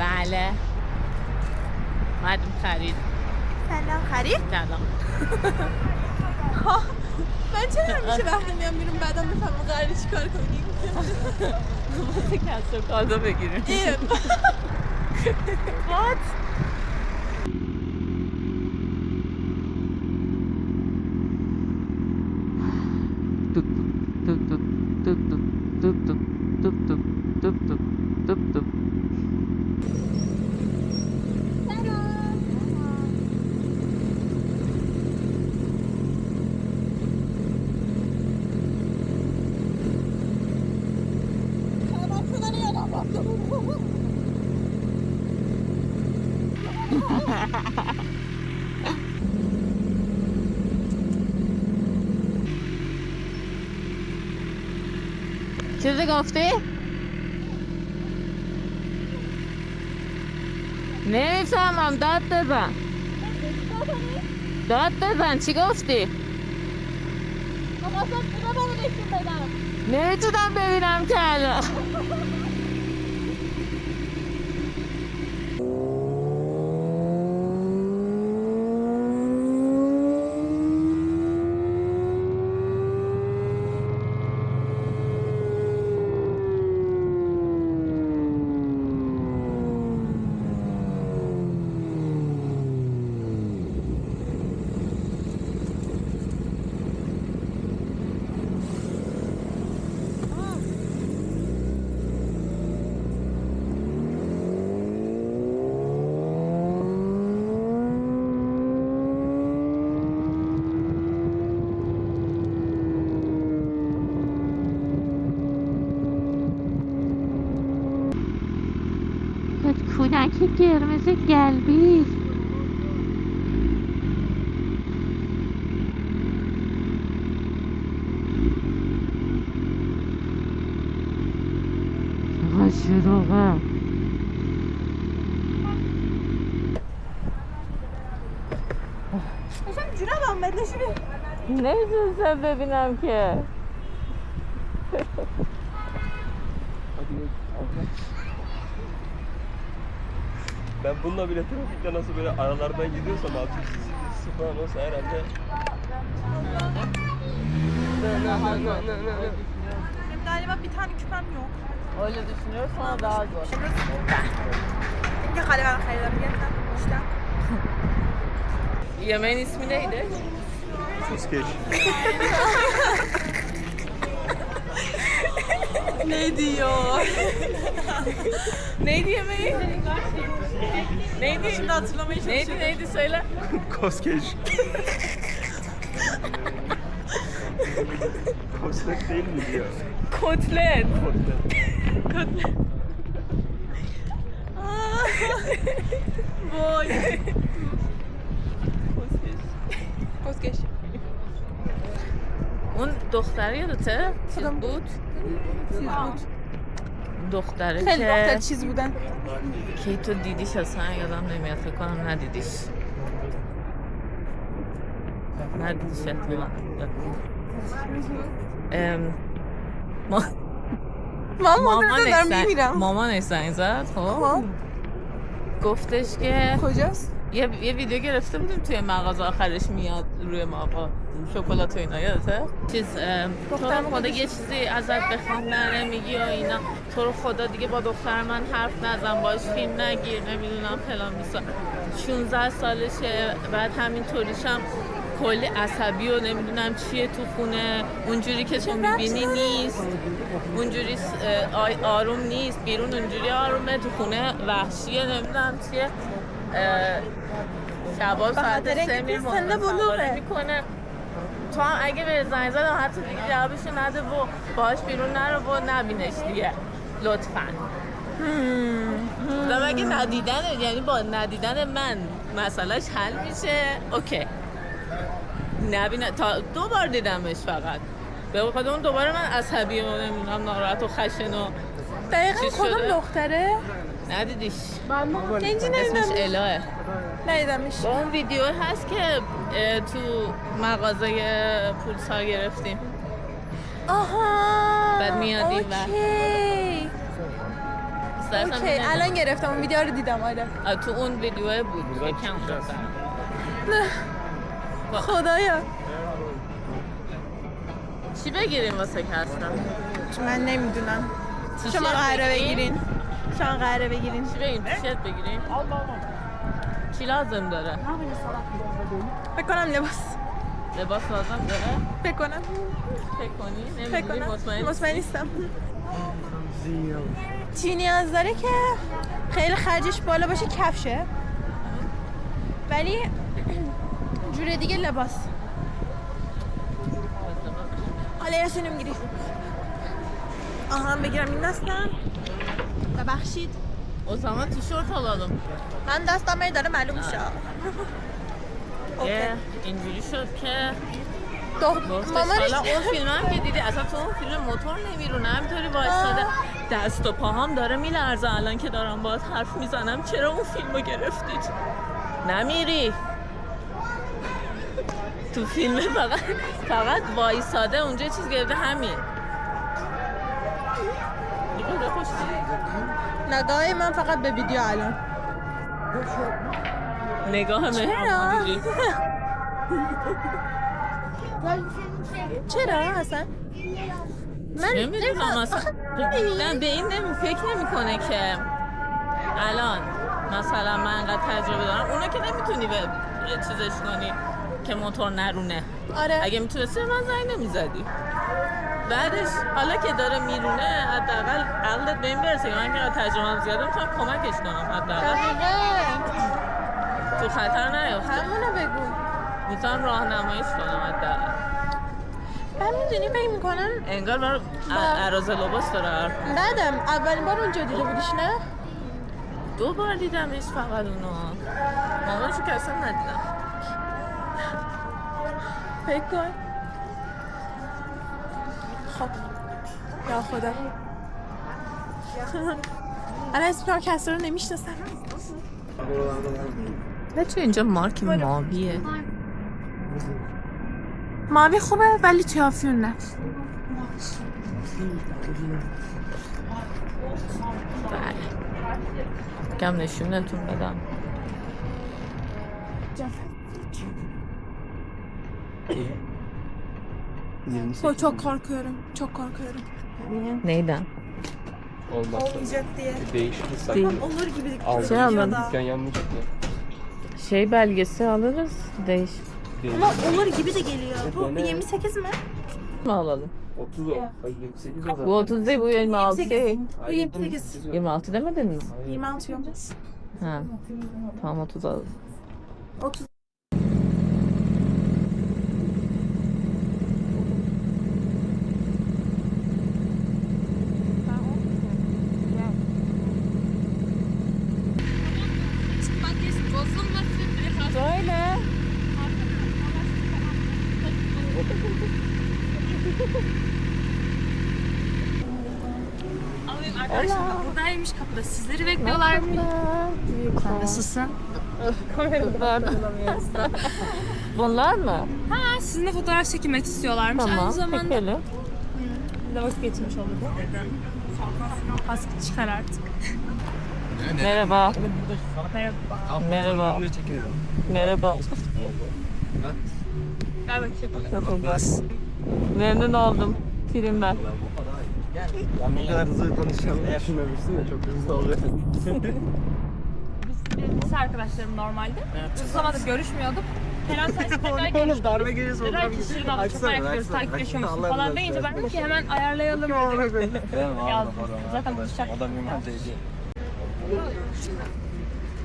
بله مردم خرید. سلام. خرید؟ سلام. من چرا همیشه وقتی میام بیرون بعدم بفهمم قراره چیکار کنیم؟ واسه کسب و کارا بگیریم. What؟ چیزی گفتی؟ نمیفهمم. داد بزن. داد بزن. چی گفتی؟ نمیتونم ببینم که الان. کودکی قرمز قلبی. شروعه داشتم جورم هم بدنشونه. نمیتونستم ببینم که. Ben bununla bile trafikte nasıl böyle aralardan gidiyorsam abi sıfır olsa herhalde. Benim galiba bir tane küpem yok. Öyle düşünüyorsan daha zor. اینکه خاله برای خریدم گرفتم پوشتم. Yemeğin ismi neydi? Suskeş. Ne diyor? Neydi yemeği? Neydi? Şimdi hatırlamaya çalışıyorum. Neydi söyle. Koskeş. Kostek değil mi diyor? Kotlet. Kotlet. وای کسکش اون دختره یادته؟ چیز بود؟ چیز بود دختره خیلی دختر که چیز بودن کی تو دیدیش اصلا یادم نمیاد. فکر کنم ندیدیش. ندیدیش احتمالا. مامانش زنگ زد. خب گفتش که کجاست؟ یه ویدیو گرفته بودیم توی مغازه آخرش میاد روی ماقا شکلات و اینا. یادته؟ چیز تو رو خدا یه چیزی ازت بخوام نمیگی و اینا. تو رو خدا دیگه با دختر من حرف نزن، باش فیلم نگیر، نمیدونم فلان بیسا. 16 سالشه. بعد همینطوریشم کلی عصبی و نمیدونم چیه تو خونه. اونجوری که تو میبینی نیست. اونجوری آروم نیست. بیرون اونجوری آرومه، تو خونه وحشیه، نمیدونم چیه. شبا ساعت 3 میکنه. تو هم اگه به زنگ زدم حتی دیگه جوابشو نده و باهاش بیرون نرو و نبینش دیگه لطفاً. دم اگه ندیدن، یعنی با ندیدن من مسئلهش حل میشه اوکی. نبینه. تا 2 بار دیدمش فقط. به خاطر اون دوباره من عصبی و نمیدونم ناراحت و خشن و دقیقا کدوم دختره؟ ندیدیش؟ نینجی اسمش ندیدم. الهه. ندیدمش. با اون ویدیو هست که تو مغازه پولسار گرفتیم. آها بعد میادیم و اوکی. مستقیم اوکی الان گرفتم اون ویدیو رو دیدم آره. تو اون ویدیو بود یکم خدایا چی بگیریم واسه کسرا؟ من نمیدونم. تیشرت شما قراره بگیریم؟ بگیرین. شما قراره بگیرین. چی بگیریم؟ تیشرت بگیریم؟ چی لازم داره؟ فکر کنم لباس لازم داره؟ فکر کنم فکر کنی؟ فکر نمیدونی کنم مطمئن نیستم. زیرو. چی نیاز داره که خیلی خرجش بالا باشه کفشه ولی جور دیگه لباس. حالا یه سینو میگیری آهان بگیرم این دستم ببخشید O zaman tişört alalım. من دستم هی داره معلوم میشه. اوکی. اینجوری شد که مامانش حالا اون فیلم هم که دیدی اصلا تو اون فیلم موتور نمیرونه همینطوری وایساده دست و پاهام داره میلرزه الان که دارم باهات حرف میزنم چرا اون فیلمو گرفتید نمیری تو فیلم فقط وایساده اونجا چیز گرفته همین نگاه من فقط به ویدیو الان نگاه مهربونی چرا اصلا من نمیدونم اصلا به این فکر نمیکنه که الان مثلا من انقدر تجربه دارم اونا که نمیتونی به چیزش کنی که موتور نرونه آره اگه میتونستی من زنگ نمیزدی بعدش حالا که داره میرونه حداقل عقلت به این برسه که من که تجربه زیاده میتونم کمکش کنم حداقل تو خطر نیفته همونو بگو میتونم راهنماییش کنم حداقل من میدونی فکر میکنم انگار برای عراض لباس داره حرف بعدم اولین بار اونجا دیده بودیش نه؟ 2 بار دیدمش فقط اونو مامانشو که اصلا ندیدم فکر کن خب یا خدا الان اسم کنم کسر رو نمیشناسم و تو اینجا مارک ماویه ماوی خوبه ولی توی آفیون نه بله کم نشونتون بدم çok korkuyorum. Çok korkuyorum. Neyden? Olmaz. Olmayacak diye. Değişirse. Değil. Olur gibi Al. Şey alalım. Dükkan yanmayacak mı? Şey belgesi alırız. Değiş. Ama olur gibi de geliyor. Bu 28 mi? Mi alalım? 30 o. Ay 28 o Bu 30 değil bu 26 değil. Bu 28. 26 demedin mi? 26 yok. Ha. Tamam 30 alalım. 30. Söyle. Arkadaşlar buradaymış kapıda. Sizleri bekliyorlar. Nasılsın? Bunlar mı? Ha, sizinle fotoğraf çekilmek istiyorlarmış. Tamam. Aynı zamanda Çekelim. de vakit geçirmiş olduk. Kaskı çıkar artık. Merhaba. Merhaba. Merhaba. Merhaba. Gel bakayım. Nasılsın? Memnun oldum filmden. Ben bu kadar hızlı konuşacağımı düşünmemiştim de çok hızlı oluyor. Biz lise arkadaşlarım normalde. Uzun zamandır görüşmüyorduk. Kenan sen tekrar görüştük. Darbe geliyorsa Dediler ki Şirin abla çok merak ediyoruz, takipleşiyor musun falan deyince ben dedim ki hemen ayarlayalım dedim. Yazdım. Zaten buluşacak. Adam imancıydı.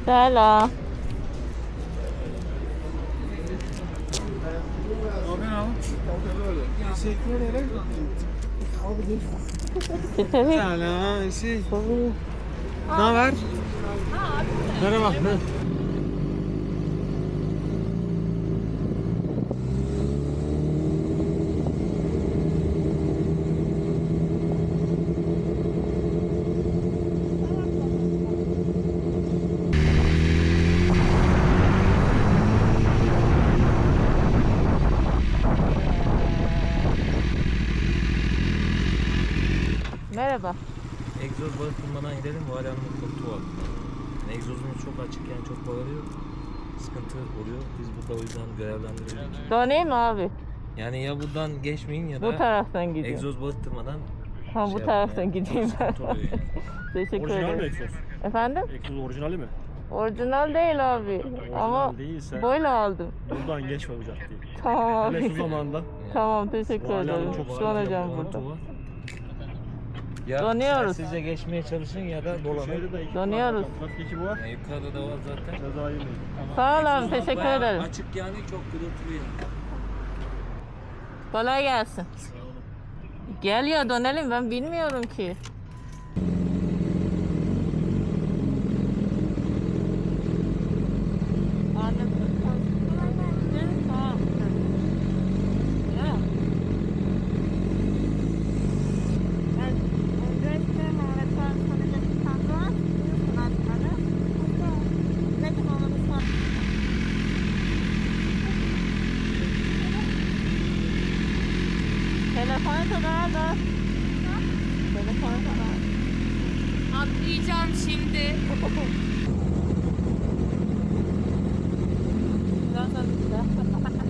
Selam. Teşekkür Selam, ne haber? Merhaba. Merhaba. Egzoz balık kullanayım. gidelim Vali Hanım'ın koltuğu var. Yani egzozumuz çok açık yani çok bağırıyor. Sıkıntı oluyor. Biz burada o yüzden görevlendirildik. Döneyim mi abi? Yani ya buradan geçmeyin ya da Bu taraftan gideyim. egzoz bağırtırmadan Ha, bu şey taraftan yapın yani. gideyim ben. Sıkıntı oluyor yani. Teşekkür Orijinal mi ederim. egzoz? Efendim? Egzoz orijinali mi? Orijinal değil abi. Ama değilse böyle aldım. buradan geçme bu caddeyi. Tamam Hele şu abi. zamanda Tamam, teşekkür Vali ederim. Hanım çok Şu an hocam burada. Koltuğu var. Ya Donuyoruz. sizce geçmeye çalışın ya da dolanın. Şöyle de iki Dönüyoruz. var. Trafik ekibi var. Yani yukarıda da var zaten. Cezayir mi? Sağ ol abi, Egzozumuz teşekkür bayağı ederim. Açık yani çok gürültülü yani. Kolay gelsin. Gel ya, dönelim, ben bilmiyorum ki. Telefonu da nerede? Telefonu da nerede? Atlayacağım şimdi. Biraz önce.